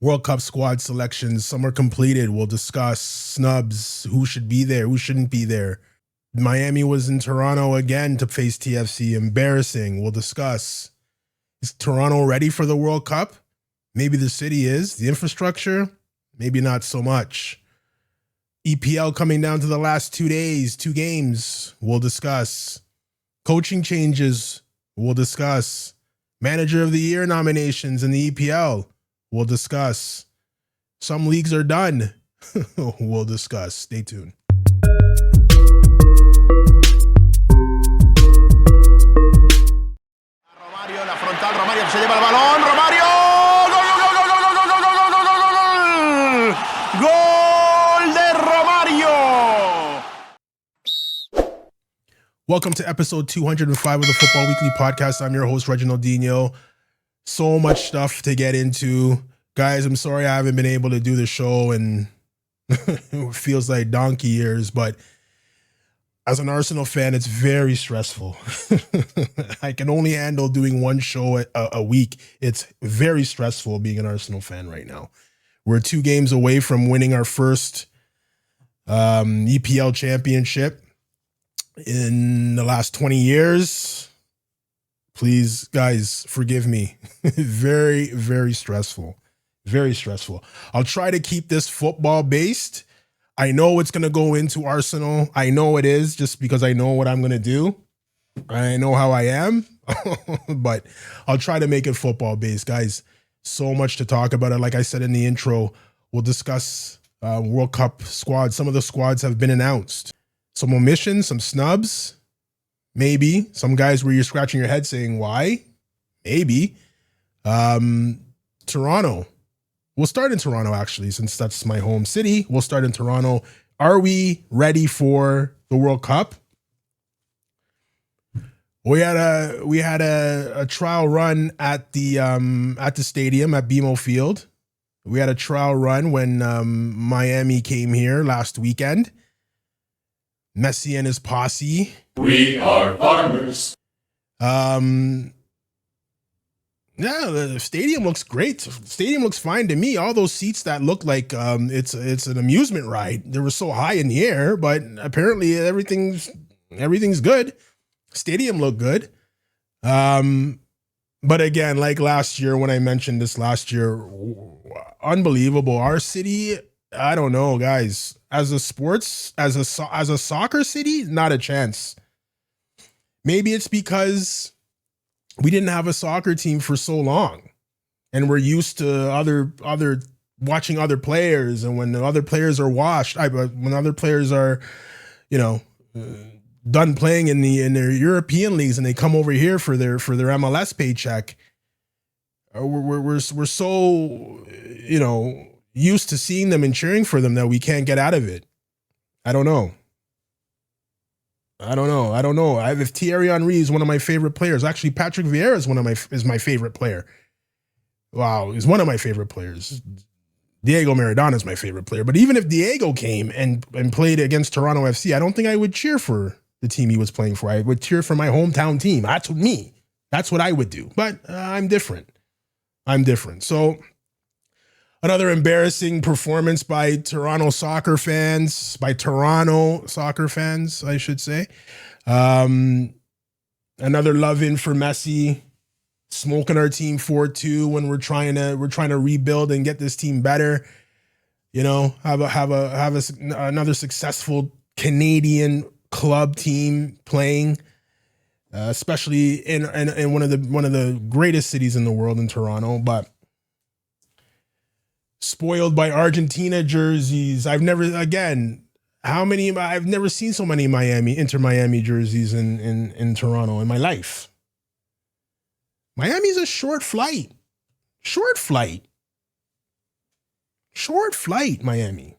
World Cup squad selections. Some are completed. We'll discuss snubs, who should be there, who shouldn't be there. Miami was in Toronto again to face TFC. Embarrassing. We'll discuss. Is Toronto ready for the World Cup? Maybe the city is. The infrastructure? Maybe not so much. EPL coming down to the last 2 days, 2 games. We'll discuss. Coaching changes. We'll discuss. Manager of the Year nominations in the EPL. We'll discuss. Some leagues are done. We'll discuss. Stay tuned. Romario, la frontal, Romario se lleva el balón, Romario, gol de Romario. Welcome to episode 205 of the Football Weekly Podcast. I'm your host, Reginald Dino. So much stuff to get into. Guys, I'm sorry I haven't been able to do the show and it feels like donkey years, but as an Arsenal fan, it's very stressful. I can only handle doing one show a week. It's very stressful being an Arsenal fan right now. We're 2 games away from winning our first EPL championship in the last 20 years. Please, guys, forgive me. Very, very stressful. Very stressful. I'll try to keep this football based. I know it's going to go into Arsenal. I know it is just because I know what I'm going to do. I know how I am, but I'll try to make it football based. Guys, so much to talk about. Like I said in the intro, we'll discuss World Cup squads. Some of the squads have been announced. Some omissions, some snubs. Maybe some guys where you're scratching your head saying, why? Maybe. Toronto. We'll start in Toronto, actually, since that's my home city. We'll start in Toronto. Are we ready for the World Cup? We had a trial run at the stadium at BMO Field. We had a trial run when Miami came here last weekend. Messi and his posse. We are farmers. Yeah, the stadium looks great. The stadium looks fine to me. All those seats that look like it's an amusement ride. They were so high in the air, but apparently everything's good. Stadium looked good. But again, like last year when I mentioned this last year, unbelievable. Our city, I don't know, guys. As a soccer city, not a chance. Maybe it's because we didn't have a soccer team for so long, and we're used to other watching other players. And when the other players are washed, when other players are, done playing in their European leagues and they come over here for their MLS paycheck, we're so used to seeing them and cheering for them that we can't get out of it. I don't know. If Thierry Henry is one of my favorite players, actually Patrick Vieira is my favorite player. Wow, he's one of my favorite players. Diego Maradona is my favorite player. But even if Diego came and played against Toronto FC, I don't think I would cheer for the team he was playing for. I would cheer for my hometown team. That's me. That's what I would do. But I'm different. So another embarrassing performance by Toronto soccer fans, I should say. Another love-in for Messi, smoking our team 4-2 when we're trying to rebuild and get this team better. Have another successful Canadian club team playing, especially in one of the greatest cities in the world, in Toronto, but spoiled by Argentina jerseys. I've never seen so many Inter Miami jerseys in Toronto in my life. Miami's a short flight, Miami.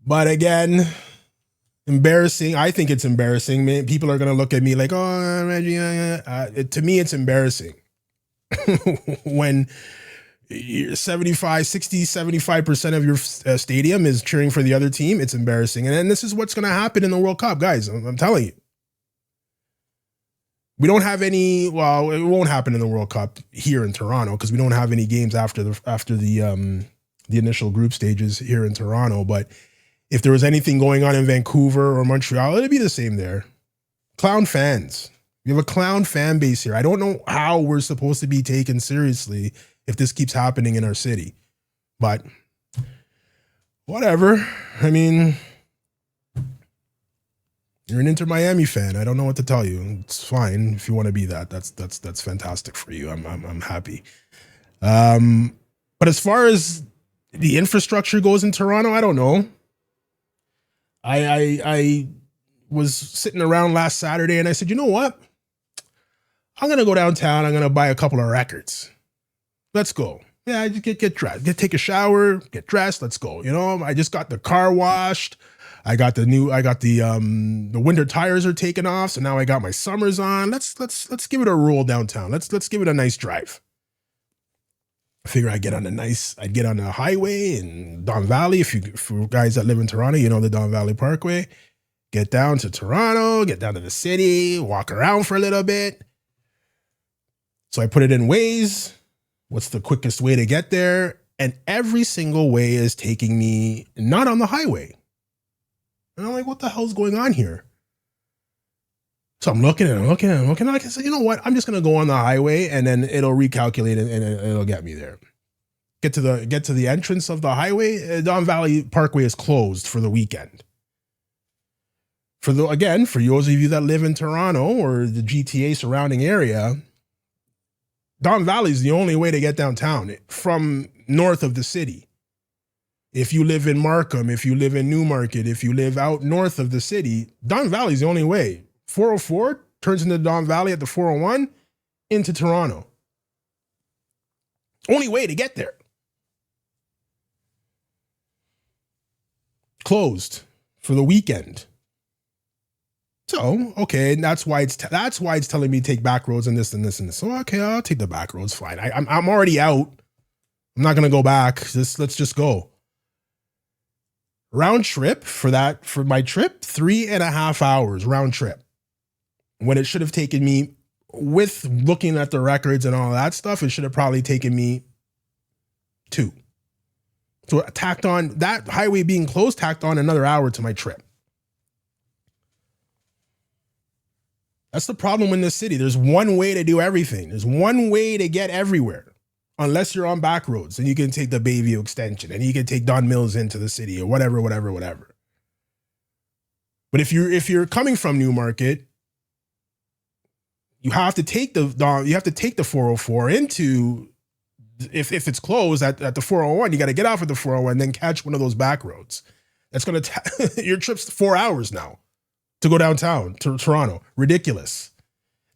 But again, embarrassing. I think it's embarrassing. People are going to look at me like, oh, Reggie. To me, it's embarrassing when 75% of your stadium is cheering for the other team. It's embarrassing. And then this is what's going to happen in the World Cup, guys. I'm telling you. We don't have any. Well, it won't happen in the World Cup here in Toronto because we don't have any games after the initial group stages here in Toronto. But if there was anything going on in Vancouver or Montreal, it'd be the same there. Clown fans. We have a clown fan base here. I don't know how we're supposed to be taken seriously if this keeps happening in our city. But whatever. I mean, you're an Inter Miami fan. I don't know what to tell you. It's fine if you want to be that. That's fantastic for you. I'm happy. But as far as the infrastructure goes in Toronto, I don't know. I was sitting around last Saturday and I said, you know what? I'm gonna go downtown. I'm gonna buy a couple of records. Let's go. Yeah, get dressed, take a shower, get dressed. Let's go. You know, I just got the car washed. I got the winter tires are taken off, so now I got my summers on. Let's give it a roll downtown. Let's give it a nice drive. I figure I'd get on the highway in Don Valley. For guys that live in Toronto, you know the Don Valley Parkway. Get down to Toronto, get down to the city, walk around for a little bit. So I put it in Waze. What's the quickest way to get there? And every single way is taking me not on the highway. And I'm like, what the hell's going on here? So I'm looking. I can say, you know what? I'm just going to go on the highway and then it'll recalculate and it'll get me there. Get to the entrance of the highway. Don Valley Parkway is closed for the weekend. For those of you that live in Toronto or the GTA surrounding area, Don Valley is the only way to get downtown from north of the city. If you live in Markham, if you live in Newmarket, if you live out north of the city, Don Valley is the only way. 404 turns into Don Valley at the 401 into Toronto. Only way to get there. Closed for the weekend. So, okay, and that's why it's telling me to take back roads and this and this and this. So, okay, I'll take the back roads. Fine. I'm already out. I'm not gonna go back. Let's just go. Round trip for my trip, 3.5 hours round trip. When it should have taken me, with looking at the records and all that stuff, it should have probably taken me 2. So tacked on that highway being closed, tacked on another hour to my trip. That's the problem in this city. There's one way to do everything. There's one way to get everywhere, unless you're on back roads and you can take the Bayview extension and you can take Don Mills into the city or whatever. But if you're coming from Newmarket, you have to take the 404 into, if it's closed at the 401, you got to get off at the 401 and then catch one of those back roads. That's going to your trip's 4 hours now to go downtown to Toronto. Ridiculous.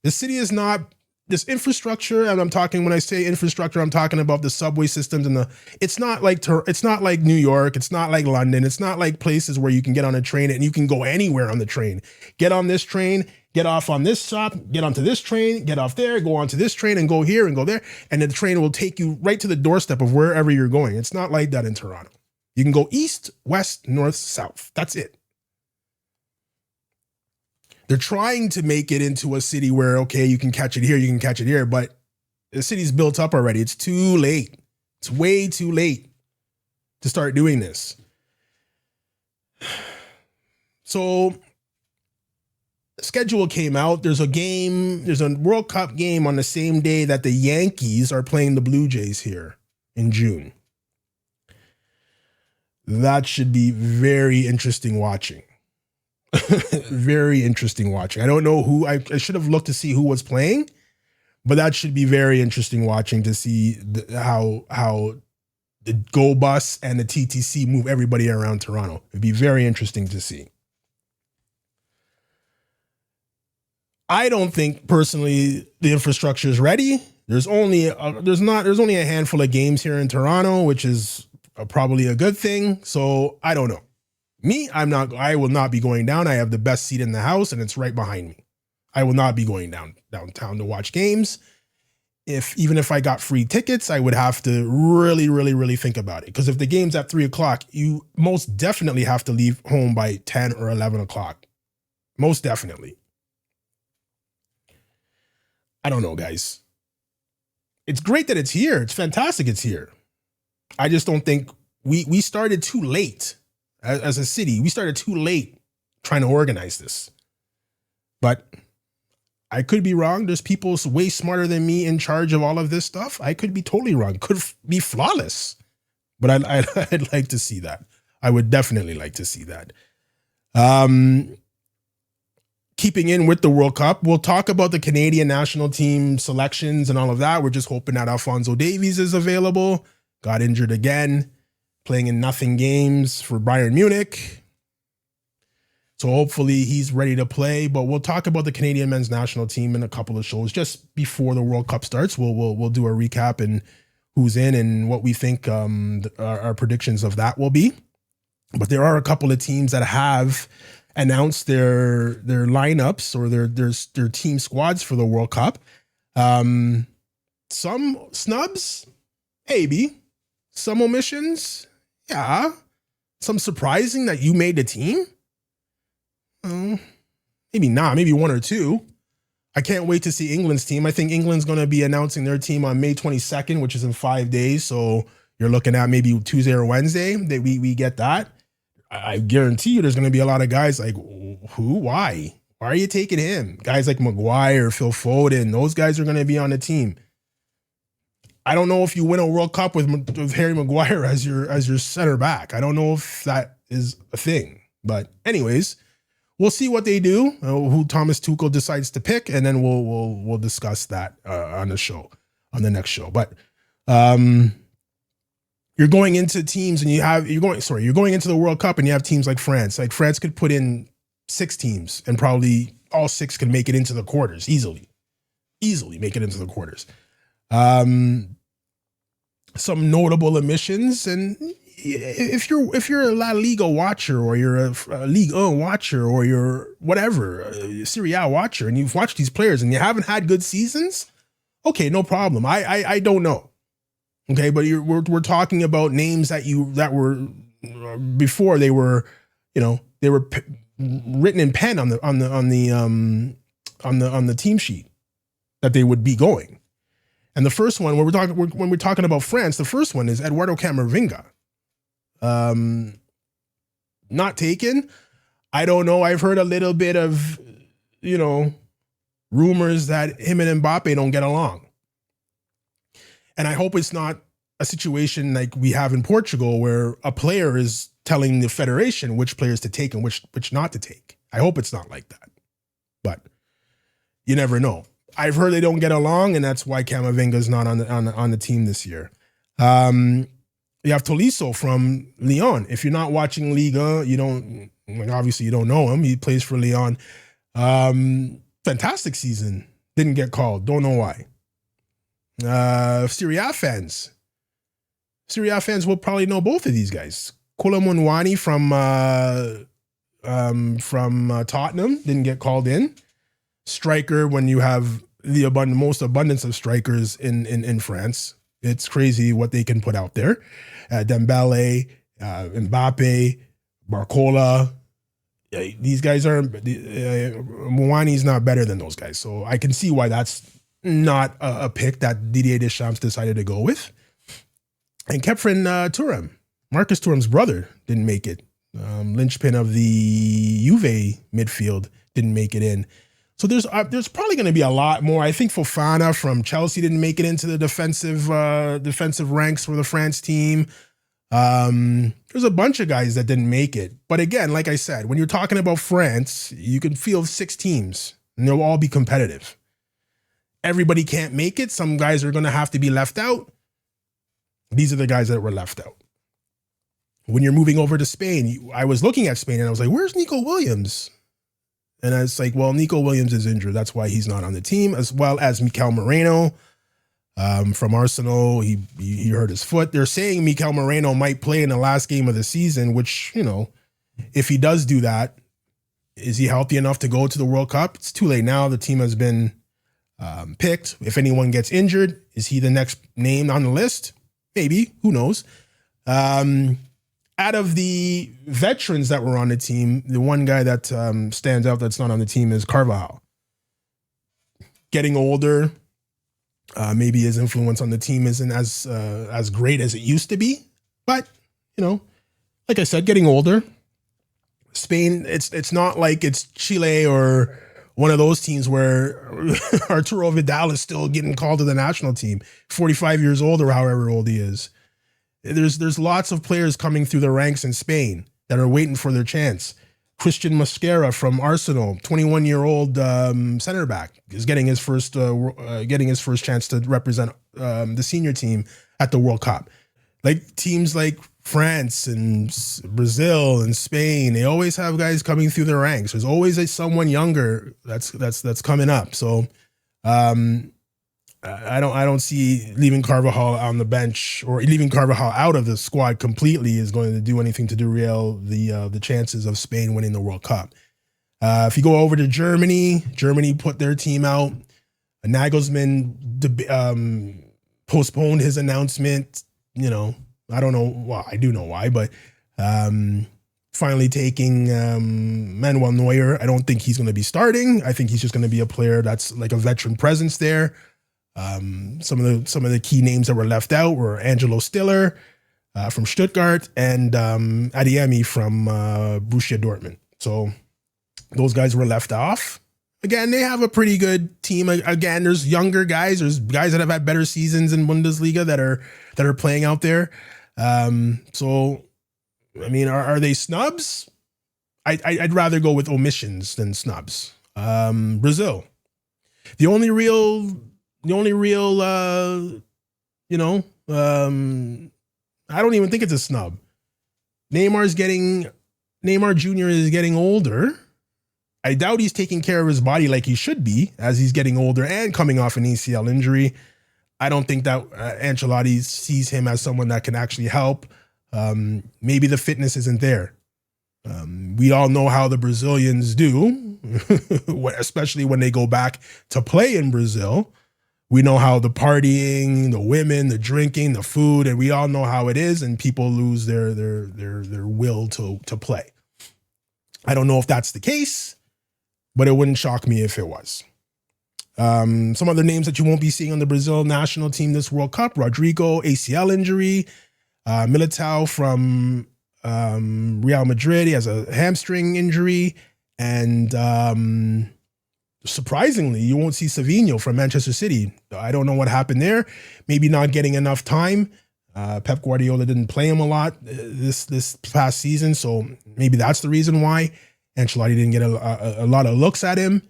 The city is not this infrastructure, and when I say infrastructure, I'm talking about the subway systems and it's not like New York, it's not like London, it's not like places where you can get on a train and you can go anywhere on the train. Get on this train, get off on this stop, get onto this train, get off there, go onto this train and go here and go there, and the train will take you right to the doorstep of wherever you're going. It's not like that in Toronto. You can go east, west, north, south. That's it. They're trying to make it into a city where, okay, you can catch it here, you can catch it here, but the city's built up already. It's too late. It's way too late to start doing this. So the schedule came out. There's a World Cup game on the same day that the Yankees are playing the Blue Jays here in June. That should be very interesting watching. Very interesting watching. I don't know who, I should have looked to see who was playing, but that should be very interesting watching to see how the Go Bus and the TTC move everybody around Toronto. It'd be very interesting to see. I don't think personally the infrastructure is ready. There's only a handful of games here in Toronto, which is probably a good thing. So I don't know. Me, I will not be going down. I have the best seat in the house and it's right behind me. I will not be going downtown to watch games. Even if I got free tickets, I would have to really, really, really think about it. Because if the game's at 3 o'clock, you most definitely have to leave home by 10 or 11 o'clock. Most definitely. I don't know, guys. It's great that it's here. It's fantastic it's here. I just don't think we started too late as a city. We started too late trying to organize this. But I could be wrong. There's people way smarter than me in charge of all of this stuff. I could be totally wrong. Could be flawless. But I'd like to see that. I would definitely like to see that. Keeping in with the World Cup, we'll talk about the Canadian national team selections and all of that. We're just hoping that Alphonso Davies is available. Got injured again, playing in nothing games for Bayern Munich. So hopefully he's ready to play. But we'll talk about the Canadian men's national team in a couple of shows just before the World Cup starts. We'll do a recap and who's in and what we think our predictions of that will be. But there are a couple of teams that have announced their lineups or their team squads for the World Cup. Some snubs, maybe. Some omissions, yeah. Some surprising that you made the team. Maybe not, maybe one or two. I can't wait to see England's team. I think England's going to be announcing their team on May 22nd, which is in 5 days. So you're looking at maybe Tuesday or Wednesday that we get that. I guarantee you there's going to be a lot of guys like, who, why are you taking him? Guys like Maguire, Phil Foden, those guys are going to be on the team. I don't know if you win a World Cup with Harry Maguire as your center back. I don't know if that is a thing. But anyways, we'll see what they do, who Thomas Tuchel decides to pick, and then we'll discuss that on the next show. But you're going into teams and you're going into the World Cup and you have teams like France. Like France could put in 6 teams and probably all 6 could make it into the quarters easily make it into the quarters. Some notable omissions, and if you're a La Liga watcher or you're a Ligue 1 watcher or you're whatever, a Serie A watcher, and you've watched these players and you haven't had good seasons, okay, no problem. I don't know. Okay, but we're talking about names that were before they were written in pen on the team sheet that they would be going. And the first one, when we're talking about France, the first one is Eduardo Camavinga. Not taken. I don't know. I've heard a little bit of, rumors that him and Mbappe don't get along. And I hope it's not a situation like we have in Portugal where a player is telling the federation which players to take and which not to take. I hope it's not like that. But you never know. I've heard they don't get along, and that's why Camavinga's not on the team this year. You have Tolisso from Lyon. If you're not watching Liga, obviously you don't know him. He plays for Lyon. Fantastic season. Didn't get called. Don't know why. Serie A fans will probably know both of these guys. Kolo Muani from Tottenham didn't get called in. Striker, when you have the most abundance of strikers in France, it's crazy what they can put out there. Dembele, Mbappe, Barcola. These guys are Muani's not better than those guys, so I can see why that's not a pick that Didier Deschamps decided to go with. And Kefren Thuram, Marcus Thuram's brother, didn't make it. Linchpin of the Juve midfield didn't make it in. So there's probably going to be a lot more. I think Fofana from Chelsea didn't make it into the defensive ranks for the France team. There's a bunch of guys that didn't make it. But again, like I said, when you're talking about France, you can field 6 teams and they'll all be competitive. Everybody can't make it. Some guys are going to have to be left out. These are the guys that were left out. When you're moving over to Spain, I was looking at Spain and I was like, where's Nico Williams? And I was like, well, Nico Williams is injured. That's why he's not on the team, as well as Mikel Moreno from Arsenal. He hurt his foot. They're saying Mikel Moreno might play in the last game of the season, which, if he does do that, is he healthy enough to go to the World Cup? It's too late now. The team has been picked. If anyone gets injured, is he the next name on the list? Maybe. Who knows? Out of the veterans that were on the team, the one guy that stands out that's not on the team is Carvajal. getting older. Maybe his influence on the team isn't as great as it used to be. But, you know, like I said, getting older. Spain, it's not like it's Chile or one of those teams where Arturo Vidal is still getting called to the national team, 45 years old or however old he is. There's lots of players coming through the ranks in Spain that are waiting for their chance. Christian Mosquera from Arsenal, 21-year-old center back, is getting his first chance to represent the senior team at the World Cup. Like teams like France and Brazil and Spain, they always have guys coming through their ranks. There's always someone younger that's coming up. So I don't see leaving Carvajal on the bench or leaving Carvajal out of the squad completely is going to do anything to derail the chances of Spain winning the World Cup. If you go over to Germany put their team out. Nagelsmann postponed his announcement. You know, I don't know why. I do know why, but finally taking Manuel Neuer. I don't think he's going to be starting. I think he's just going to be a player that's like a veteran presence there. Some of the key names that were left out were Angelo Stiller from Stuttgart and Adeyemi from Borussia Dortmund. So those guys were left off. Again, they have a pretty good team. Again, there's younger guys. There's guys that have had better seasons in Bundesliga that are playing out there. So, I mean, are they snubs? I'd rather go with omissions than snubs. Brazil, the only real, I don't even think it's a snub. Neymar Jr. is getting older. I doubt he's taking care of his body like he should be as he's getting older and coming off an ACL injury. I don't think that Ancelotti sees him as someone that can actually help. Maybe the fitness isn't there. We all know how the Brazilians do, especially when they go back to play in Brazil. We know how the partying, the women, the drinking, the food, and we all know how it is, and people lose their will to play. I don't know if that's the case, but it wouldn't shock me if it was. Some other names that you won't be seeing on the Brazil national team this World Cup: Rodrigo, ACL injury. Militao from Real Madrid, he has a hamstring injury. And surprisingly, you won't see Savinho from Manchester City. I don't know what happened there. Maybe not getting enough time. Pep Guardiola didn't play him a lot this past season, so maybe that's the reason why Ancelotti didn't get a lot of looks at him.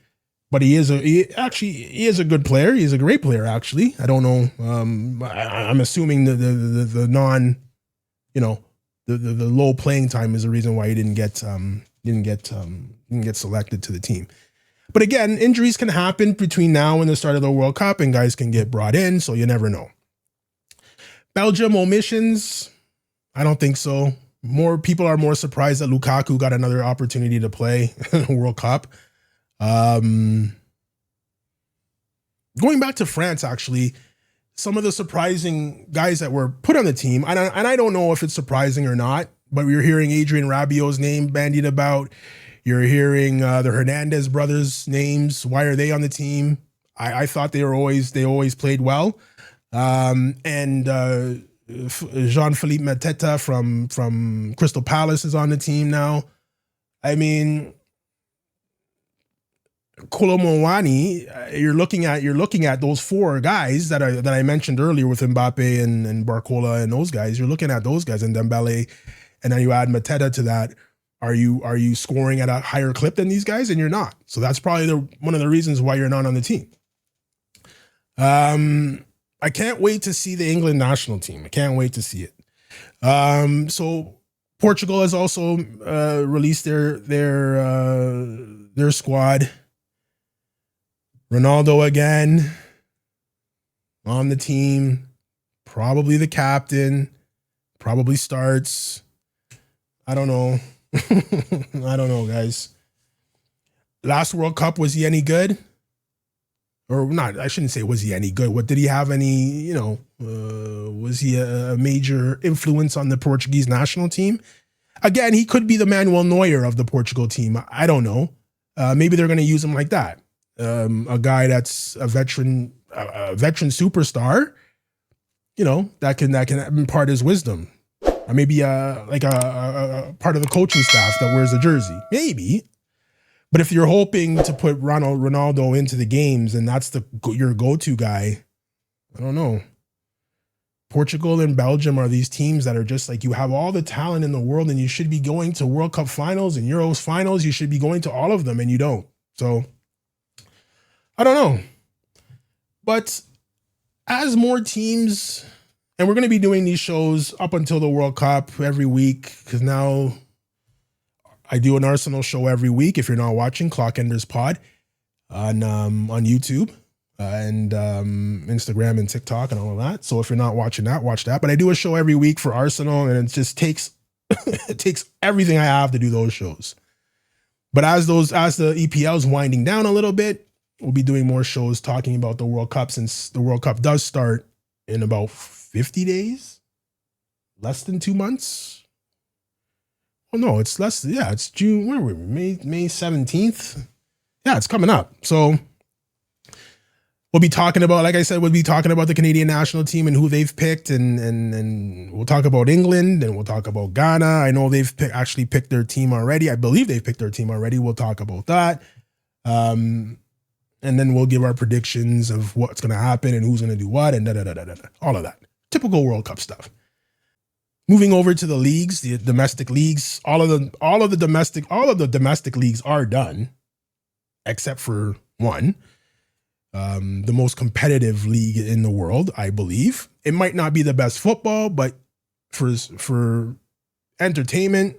But he is a good player. He's a great player, actually. I don't know. I'm assuming the non, the low playing time is the reason why he didn't get selected to the team. But again, injuries can happen between now and the start of the World Cup, and guys can get brought in, so you never know. Belgium omissions, I don't think so. More people are more surprised that Lukaku got another opportunity to play in the World Cup. Going back to France, actually, some of the surprising guys that were put on the team, and I don't know if it's surprising or not, but we're hearing Adrien Rabiot's name bandied about. You're hearing the Hernandez brothers' names. Why are they on the team? I thought they always played well. And Jean-Philippe Mateta from Crystal Palace is on the team now. I mean, Kolo Muani, you're looking at those four guys that I mentioned earlier with Mbappe and Barcola and those guys. You're looking at those guys and Dembele, and then you add Mateta to that. Are you scoring at a higher clip than these guys? And you're not. So that's probably one of the reasons why you're not on the team. I can't wait to see the England national team. I can't wait to see it. So Portugal has also released their squad. Ronaldo again on the team, probably the captain, probably starts. I don't know. I don't know, guys. Last World Cup, was he any good? Or not, I shouldn't say was he any good. What did he have any, was he a major influence on the Portuguese national team? Again, he could be the Manuel Neuer of the Portugal team. I don't know. Maybe they're going to use him like that. a guy that's a veteran superstar, you know, that can impart his wisdom. Or maybe like a part of the coaching staff that wears a jersey, maybe. But if you're hoping to put Ronaldo into the games and that's your go-to guy, I don't know. Portugal and Belgium are these teams that are just like, you have all the talent in the world and you should be going to World Cup finals and Euros finals. You should be going to all of them and you don't. So I don't know. But as more teams, and we're going to be doing these shows up until the World Cup every week, because now I do an Arsenal show every week. If you're not watching, Clockenders Pod on YouTube and Instagram and TikTok and all of that. So if you're not watching that, watch that. But I do a show every week for Arsenal, and it just takes it takes everything I have to do those shows. But as the EPL is winding down a little bit, we'll be doing more shows talking about the World Cup, since the World Cup does start in about 50 days, less than 2 months. Oh no, it's less. Yeah, it's June. Where were we? May 17th. Yeah, it's coming up. So we'll be talking about, like I said, we'll be talking about the Canadian national team and who they've picked, and we'll talk about England, and we'll talk about Ghana. I know they've actually picked their team already. I believe they've picked their team already. We'll talk about that. And then we'll give our predictions of what's going to happen and who's going to do what and all of that. Typical World Cup stuff. Moving over to the leagues, the domestic leagues, all of the domestic leagues are done, except for one. The most competitive league in the world, I believe. It might not be the best football, but for entertainment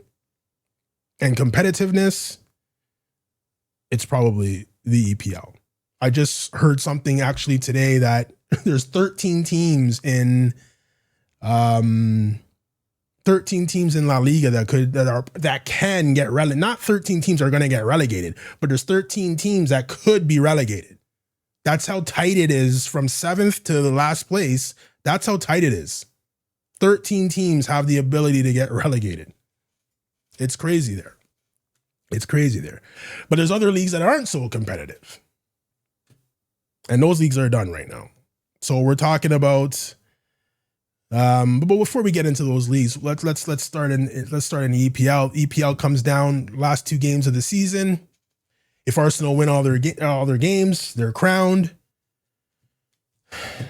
and competitiveness, it's probably the EPL. I just heard something actually today that there's 13 teams in 13 teams in La Liga that can get relegated. Not 13 teams are going to get relegated, but there's 13 teams that could be relegated. That's how tight it is from 7th to the last place. That's how tight it is. 13 teams have the ability to get relegated. It's crazy there. It's crazy there. But there's other leagues that aren't so competitive. And those leagues are done right now. So we're talking about but before we get into those leagues, let's start in the EPL. EPL comes down last 2 games of the season. If Arsenal win all their games, they're crowned. If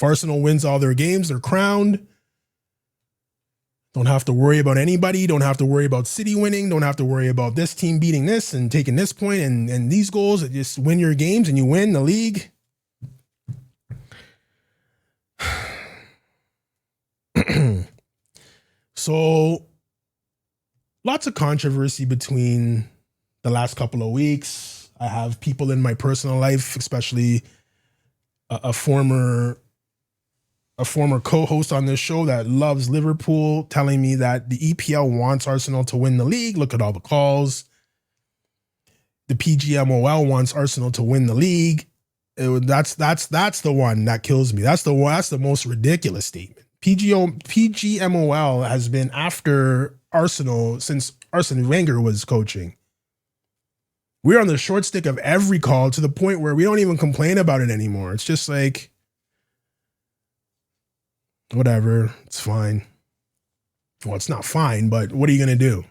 Arsenal wins all their games, they're crowned. Don't have to worry about anybody. Don't have to worry about City winning. Don't have to worry about this team beating this and taking this point and these goals. Just win your games and you win the league. So lots of controversy between the last couple of weeks. I have people in my personal life, especially a former co-host on this show that loves Liverpool, telling me that the EPL wants Arsenal to win the league. Look at all the calls. The PGMOL wants Arsenal to win the league. That's the one that kills me. That's the most ridiculous statement. PGMOL has been after Arsenal since Arsene Wenger was coaching. We're on the short stick of every call to the point where we don't even complain about it anymore. It's just like, whatever, it's fine. Well, it's not fine, but what are you going to do?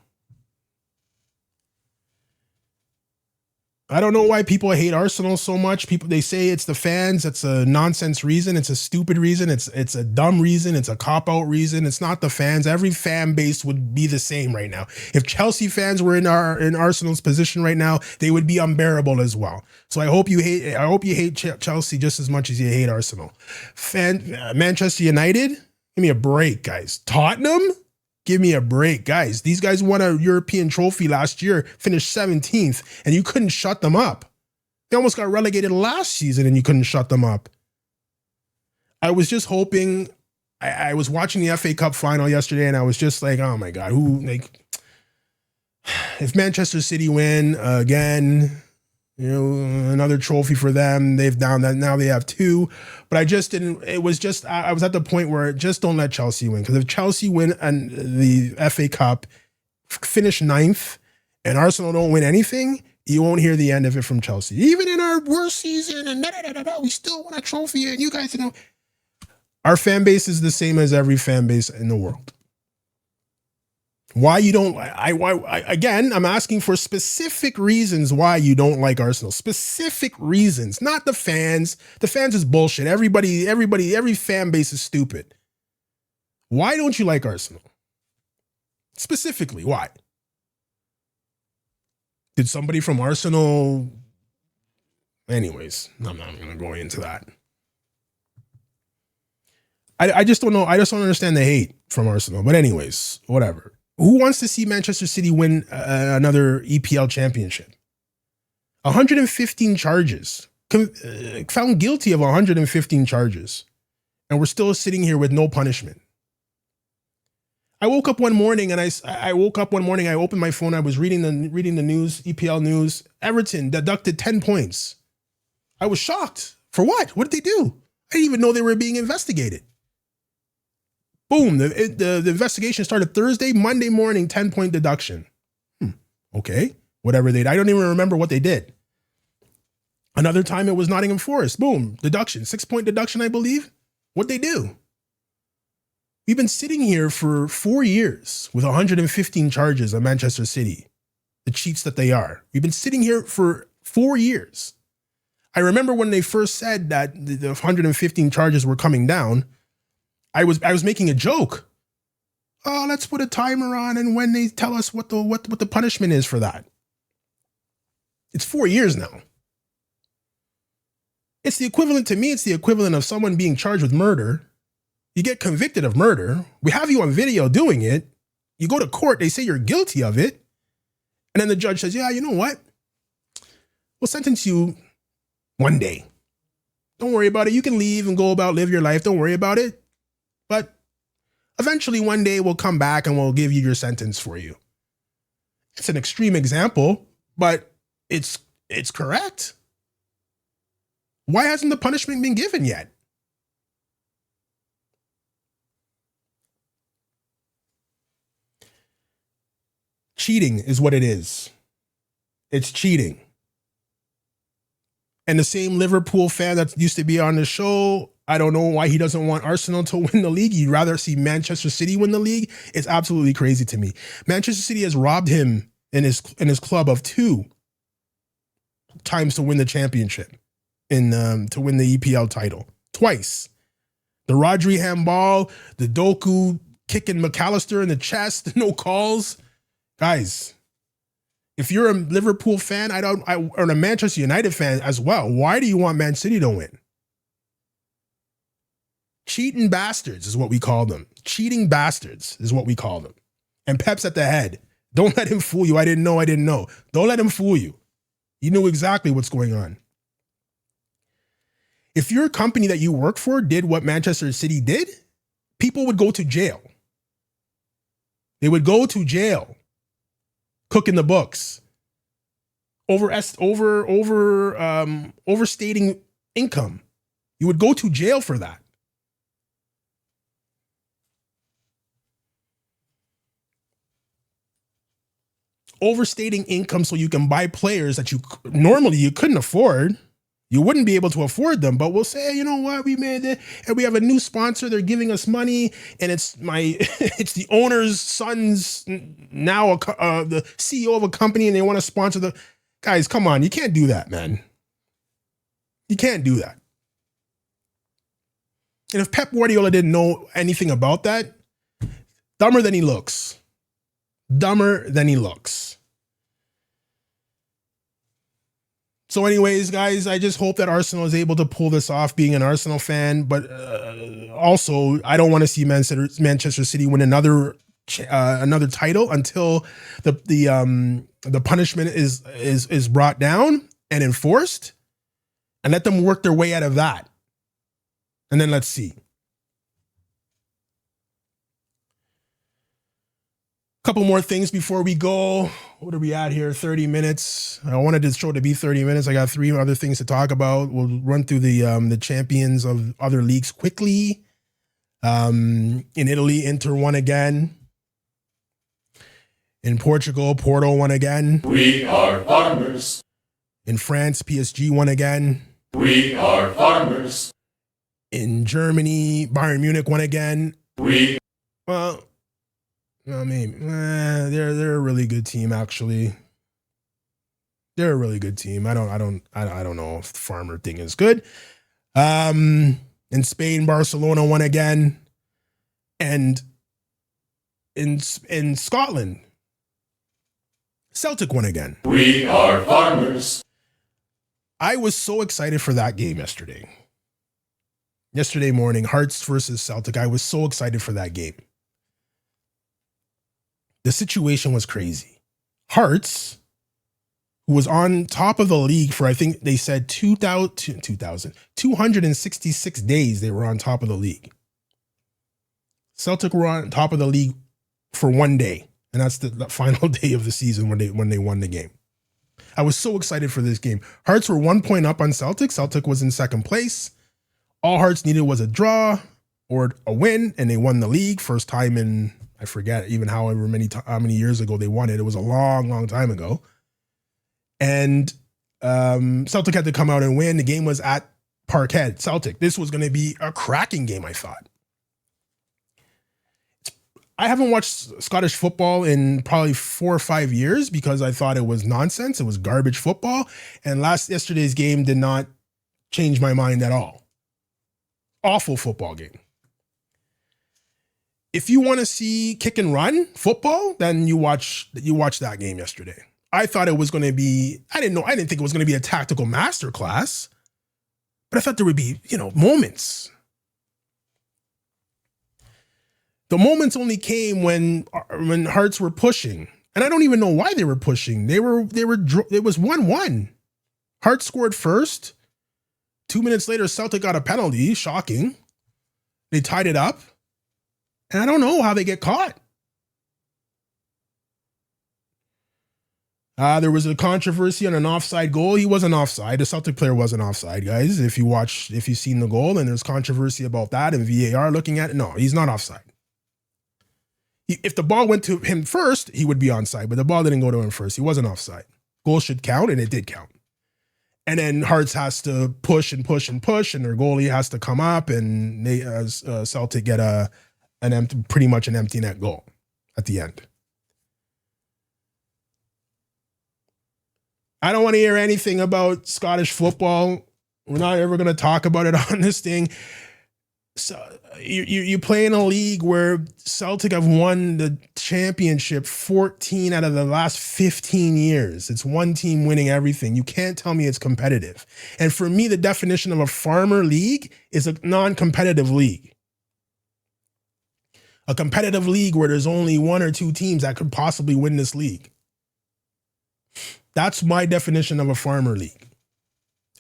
I don't know why people hate Arsenal so much. They say it's the fans. It's a nonsense reason. It's a stupid reason. It's a dumb reason. It's a cop-out reason. It's not the fans. Every fan base would be the same right now. If Chelsea fans were in Arsenal's position right now, they would be unbearable as well. So I hope you hate Chelsea just as much as you hate Arsenal. Manchester United, give me a break, guys. Tottenham, give me a break, guys. These guys won a European trophy last year, finished 17th, and you couldn't shut them up. They almost got relegated last season, and you couldn't shut them up. I was just hoping. I was watching the FA Cup final yesterday, and I was just like, oh my God, if Manchester City win again, another trophy for them. They've down that now they have 2, but I just didn't. It was just I was at the point where just don't let Chelsea win, because if Chelsea win and the FA Cup, finish 9th, and Arsenal don't win anything, You won't hear the end of it from Chelsea. Even in our worst season, and we still won a trophy, and you guys know. Our fan base is the same as every fan base in the world. Why you don't? Again, I'm asking for specific reasons why you don't like Arsenal. Specific reasons, not the fans. The fans is bullshit. Every fan base is stupid. Why don't you like Arsenal? Specifically, why? Did somebody from Arsenal? Anyways, I'm not going to go into that. I just don't know. I just don't understand the hate from Arsenal. But anyways, whatever. Who wants to see Manchester City win another EPL championship? 115 charges. Found guilty of 115 charges. And we're still sitting here with no punishment. I woke up one morning and I opened my phone. I was reading the news, EPL news. Everton deducted 10 points. I was shocked. For what? What did they do? I didn't even know they were being investigated. Boom. The investigation started Thursday, Monday morning, 10-point deduction. Okay. Whatever they did. I don't even remember what they did. Another time it was Nottingham Forest. Boom. Deduction. 6-point deduction, I believe. What'd they do? We've been sitting here for 4 years with 115 charges on Manchester City, the cheats that they are. We've been sitting here for 4 years. I remember when they first said that the 115 charges were coming down, I was making a joke. Oh, let's put a timer on, and when they tell us what the punishment is for that. It's 4 years now. It's the equivalent to me. It's the equivalent of someone being charged with murder. You get convicted of murder. We have you on video doing it. You go to court. They say you're guilty of it. And then the judge says, yeah, you know what? We'll sentence you 1 day. Don't worry about it. You can leave and go about, live your life. Don't worry about it. But eventually one day we'll come back and we'll give you your sentence for you. It's an extreme example, but it's correct. Why hasn't the punishment been given yet? Cheating is what it is. It's cheating. And the same Liverpool fan that used to be on the show, I don't know why he doesn't want Arsenal to win the league. He'd rather see Manchester City win the league. It's absolutely crazy to me. Manchester City has robbed him in his club of 2 times to win the championship, to win the EPL title. Twice. The Rodri handball, the Doku kicking McAllister in the chest, no calls. Guys, if you're a Liverpool fan, or a Manchester United fan as well, why do you want Man City to win? Cheating bastards is what we call them. Cheating bastards is what we call them. And Pep's at the head. Don't let him fool you. I didn't know. Don't let him fool you. You knew exactly what's going on. If your company that you work for did what Manchester City did, people would go to jail. They would go to jail. Cooking the books. Overstating income. You would go to jail for that. Overstating income so you can buy players that you normally you couldn't afford. You wouldn't be able to afford them, but we'll say, you know what, we made it, and we have a new sponsor. They're giving us money, and it's the owner's son's now the CEO of a company, and they want to sponsor the guys. Come on, you can't do that, man. You can't do that. And if Pep Guardiola didn't know anything about that, dumber than he looks. Dumber than he looks. So anyways, guys, I just hope that Arsenal is able to pull this off, being an Arsenal fan. But also, I don't want to see Manchester City win another title until the punishment is brought down and enforced, and let them work their way out of that. And then let's see. Couple more things before we go. What are we at here? 30 minutes. I wanted this show to be 30 minutes. I got 3 other things to talk about. We'll run through the champions of other leagues quickly. In Italy, Inter won again. In Portugal, Porto won again. We are farmers. In France, PSG won again. We are farmers. In Germany, Bayern Munich won again. Well, I mean, they're a really good team, actually. They're a really good team. I don't know if the farmer thing is good. In Spain, Barcelona won again. And in Scotland, Celtic won again. We are farmers. I was so excited for that game yesterday. Yesterday morning, Hearts versus Celtic. I was so excited for that game. The situation was crazy. Hearts, who was on top of the league for, I think they said 266 days they were on top of the league. Celtic were on top of the league for 1 day, and that's the final day of the season when they won the game. I was so excited for this game. Hearts were 1 point up on Celtic. Celtic was in second place. All Hearts needed was a draw or a win, and they won the league. First time in, I forget even how many years ago they won it. It was a long, long time ago. And Celtic had to come out and win. The game was at Parkhead, Celtic. This was going to be a cracking game, I thought. I haven't watched Scottish football in probably 4 or 5 years because I thought it was nonsense. It was garbage football. And yesterday's game did not change my mind at all. Awful football game. If you want to see kick and run football, then you watch that game yesterday. I thought it was going to be, I didn't think it was going to be a tactical masterclass, but I thought there would be, moments. The moments only came when Hearts were pushing, and I don't even know why they were pushing. It was 1-1. Hearts scored first. 2 minutes later, Celtic got a penalty. Shocking. They tied it up, and I don't know how they get caught. There was a controversy on an offside goal. He wasn't offside. The Celtic player wasn't offside, guys. If you've seen the goal, and there's controversy about that, and VAR looking at it, no, he's not offside. If the ball went to him first, he would be onside, but the ball didn't go to him first. He wasn't offside. Goal should count, and it did count. And then Hearts has to push and push and push, and their goalie has to come up, and they Celtic get pretty much an empty net goal at the end. I don't want to hear anything about Scottish football. We're not ever going to talk about it on this thing. So you play in a league where Celtic have won the championship 14 out of the last 15 years. It's one team winning everything. You can't tell me it's competitive. And for me, the definition of a farmer league is a non-competitive league. A competitive league where there's only 1 or 2 teams that could possibly win this league. That's my definition of a farmer league.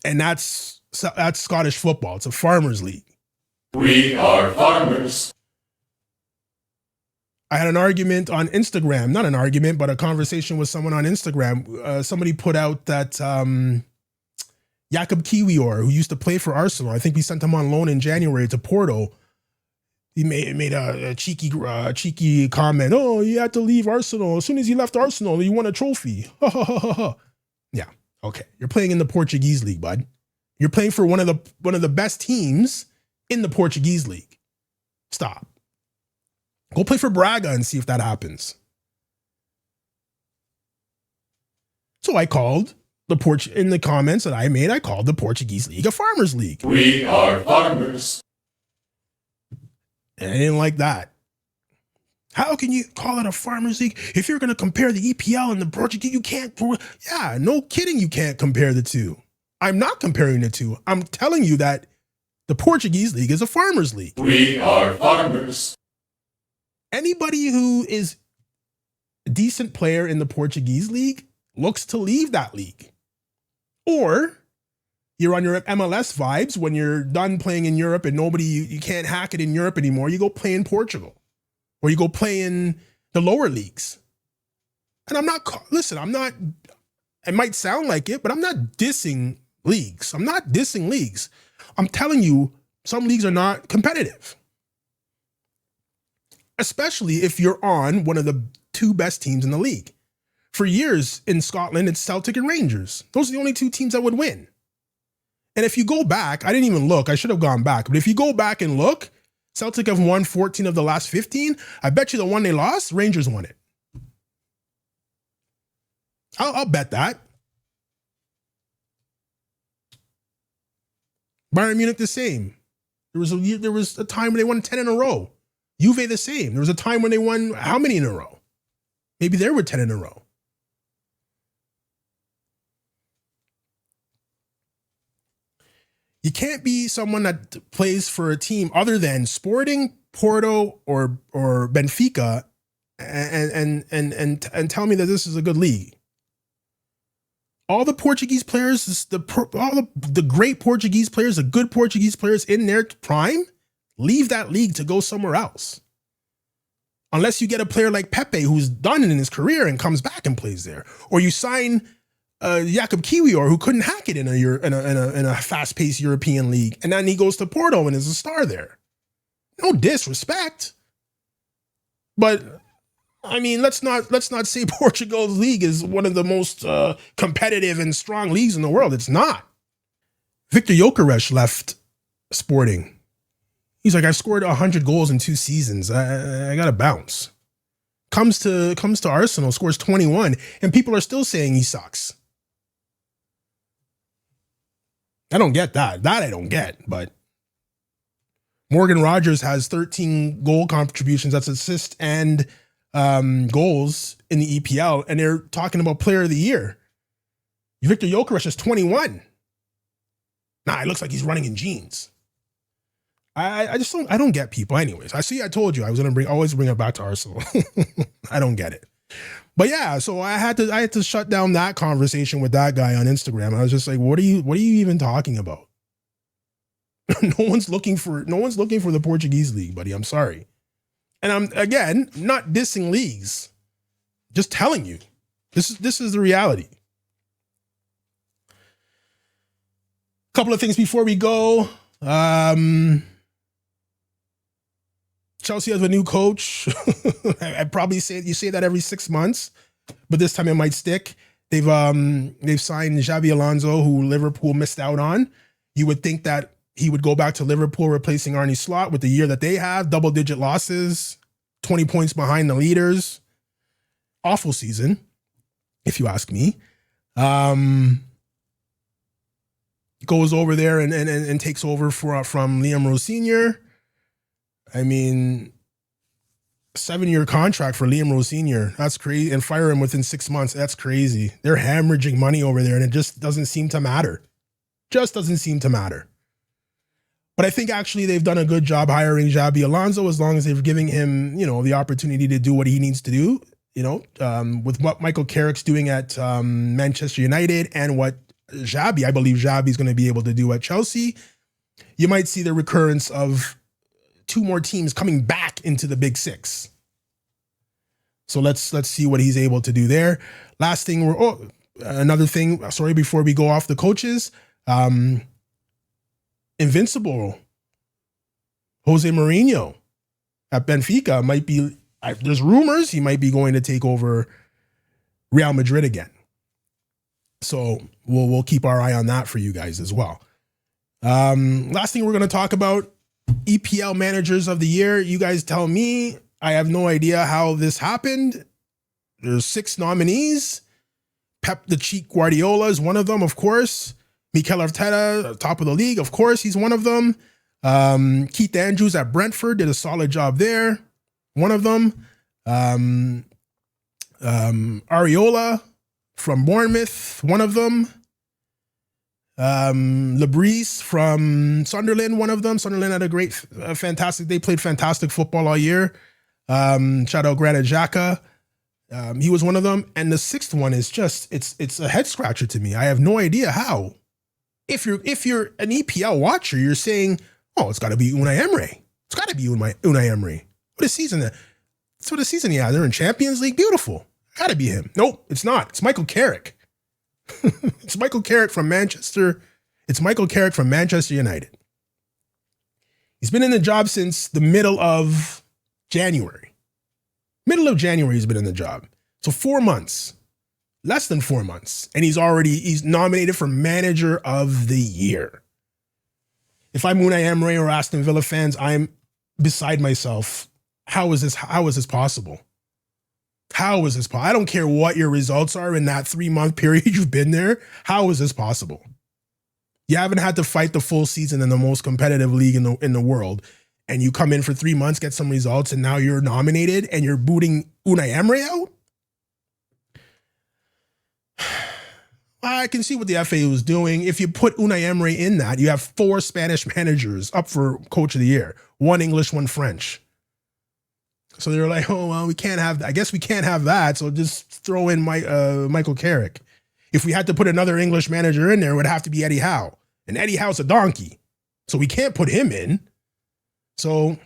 And that's Scottish football. It's a farmers league. We are farmers. I had an argument on Instagram, not an argument, but a conversation with someone on Instagram. Somebody put out that Jakob Kiwior, who used to play for Arsenal, I think we sent him on loan in January to Porto. He made a cheeky comment. Oh, he had to leave Arsenal. As soon as he left Arsenal, he won a trophy. Yeah, okay. You're playing in the Portuguese league, bud. You're playing for one of the best teams in the Portuguese league. Stop. Go play for Braga and see if that happens. So I called in the comments that I made, I called the Portuguese league a farmers league. We are farmers. And I didn't like that. How can you call it a farmers league? If you're going to compare the EPL and the Portuguese, you can't. Yeah, no kidding, you can't compare the two. I'm not comparing the two. I'm telling you that the Portuguese league is a farmers league. We are farmers. Anybody who is a decent player in the Portuguese league looks to leave that league. Or you're on your MLS vibes when you're done playing in Europe and you can't hack it in Europe anymore. You go play in Portugal or you go play in the lower leagues. And it might sound like it, but I'm not dissing leagues. I'm telling you, some leagues are not competitive. Especially if you're on one of the two best teams in the league. For years in Scotland, it's Celtic and Rangers. Those are the only two teams that would win. And if you go back, I didn't even look. I should have gone back. But if you go back and look, Celtic have won 14 of the last 15. I bet you the one they lost, Rangers won it. I'll bet that. Bayern Munich the same. There was a time when they won 10 in a row. Juve the same. There was a time when they won how many in a row? Maybe there were 10 in a row. You can't be someone that plays for a team other than Sporting, Porto, or Benfica and tell me that this is a good league. All the Portuguese players, all the great Portuguese players, the good Portuguese players in their prime, leave that league to go somewhere else. Unless you get a player like Pepe who's done it in his career and comes back and plays there, or you sign Jakob Kiwior who couldn't hack it in a fast-paced European league, and then he goes to Porto and is a star there. No disrespect, but I mean, let's not say Portugal's league is one of the most competitive and strong leagues in the world. It's not. Victor Gyökeres left Sporting. He's like, I scored 100 goals in 2 seasons. I got to bounce. Comes to Arsenal, scores 21, and people are still saying he sucks. I don't get that. That I don't get, but Morgan Rogers has 13 goal contributions. That's assists and goals in the EPL, and they're talking about player of the year. Victor Gyökeres is 21. Nah, it looks like he's running in jeans. I don't get people. Anyways, I told you I was gonna always bring it back to Arsenal. I don't get it. But yeah, so I had to shut down that conversation with that guy on Instagram. I was just like, what are you even talking about? No one's looking for the Portuguese league, buddy. I'm sorry. And I'm, again, not dissing leagues. Just telling you. This is the reality. Couple of things before we go. Chelsea has a new coach. I'd probably say you say that every 6 months, but this time it might stick. They've signed Xabi Alonso, who Liverpool missed out on. You would think that he would go back to Liverpool, replacing Arne Slot with the year that they have, double-digit losses, 20 points behind the leaders. Awful season, if you ask me. Goes over there and takes over from Liam Rose Sr. I mean, 7-year contract for Liam Rose Sr. That's crazy. And fire him within 6 months. That's crazy. They're hemorrhaging money over there, and it just doesn't seem to matter. Just doesn't seem to matter. But I think actually they've done a good job hiring Xabi Alonso, as long as they're giving him, the opportunity to do what he needs to do, with what Michael Carrick's doing at Manchester United and what I believe Xabi's going to be able to do at Chelsea. You might see the recurrence of 2 more teams coming back into the Big Six. So let's see what he's able to do there. Last thing, another thing, sorry, before we go off the coaches, Invincible Jose Mourinho at Benfica might be, there's rumors he might be going to take over Real Madrid again. So we'll keep our eye on that for you guys as well. Last thing we're going to talk about, EPL managers of the year. You guys tell me. I have no idea how this happened. There's 6 nominees. Pep the Cheek Guardiola is one of them, of course. Mikel Arteta, top of the league, of course, he's one of them. Keith Andrews at Brentford did a solid job there. One of them. Areola from Bournemouth, one of them. Lebris from Sunderland, one of them. Sunderland had a fantastic, they played fantastic football all year. Shout out Granit Xhaka. He was one of them. And the 6th one is just, it's a head scratcher to me. I have no idea how. If you're an EPL watcher, you're saying, oh, it's got to be Unai Emery. It's got to be Unai Emery. What a season. That's what a season he had. They're in Champions League. Beautiful. Got to be him. Nope, it's not. It's Michael Carrick. It's Michael Carrick from Manchester. It's Michael Carrick from Manchester United. He's been in the job since the middle of January. Middle of January, he's been in the job. So 4 months, less than 4 months. And he's nominated for Manager of the Year. If I'm Unai Emery or Aston Villa fans, I'm beside myself. How is this possible? How is this possible? I don't care what your results are in that 3-month period you've been there. How is this possible? You haven't had to fight the full season in the most competitive league in the world. And you come in for 3 months, get some results, and now you're nominated and you're booting Unai Emery out? I can see what the FA was doing. If you put Unai Emery in that, you have 4 Spanish managers up for Coach of the Year. 1 English, 1 French. So they're like, oh, well, we can't have that. I guess we can't have that, so just throw in Michael Carrick. If we had to put another English manager in there, it would have to be Eddie Howe. And Eddie Howe's a donkey. So we can't put him in. So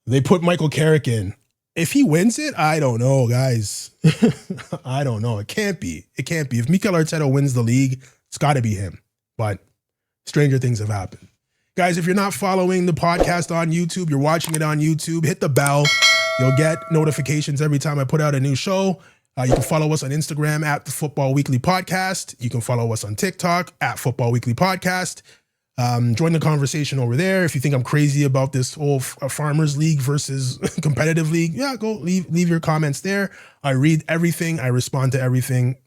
they put Michael Carrick in. If he wins it, I don't know, guys. I don't know. It can't be. It can't be. If Mikel Arteta wins the league, it's got to be him. But stranger things have happened. Guys, if you're not following the podcast on YouTube, you're watching it on YouTube, hit the bell. You'll get notifications every time I put out a new show. You can follow us on Instagram at the Futbol Weekly Podcast. You can follow us on TikTok at Futbol Weekly Podcast. Join the conversation over there. If you think I'm crazy about this whole Farmers League versus competitive league, yeah, go leave your comments there. I read everything. I respond to everything,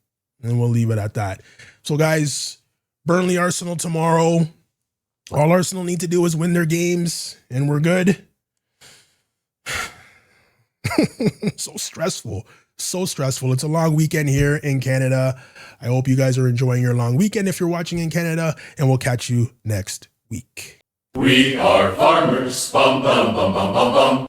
and we'll leave it at that. So, guys, Burnley Arsenal tomorrow. All Arsenal need to do is win their games, and we're good. So stressful. So stressful. It's a long weekend here in Canada. I hope you guys are enjoying your long weekend if you're watching in Canada, and we'll catch you next week. We are farmers. Bum, bum, bum, bum, bum, bum.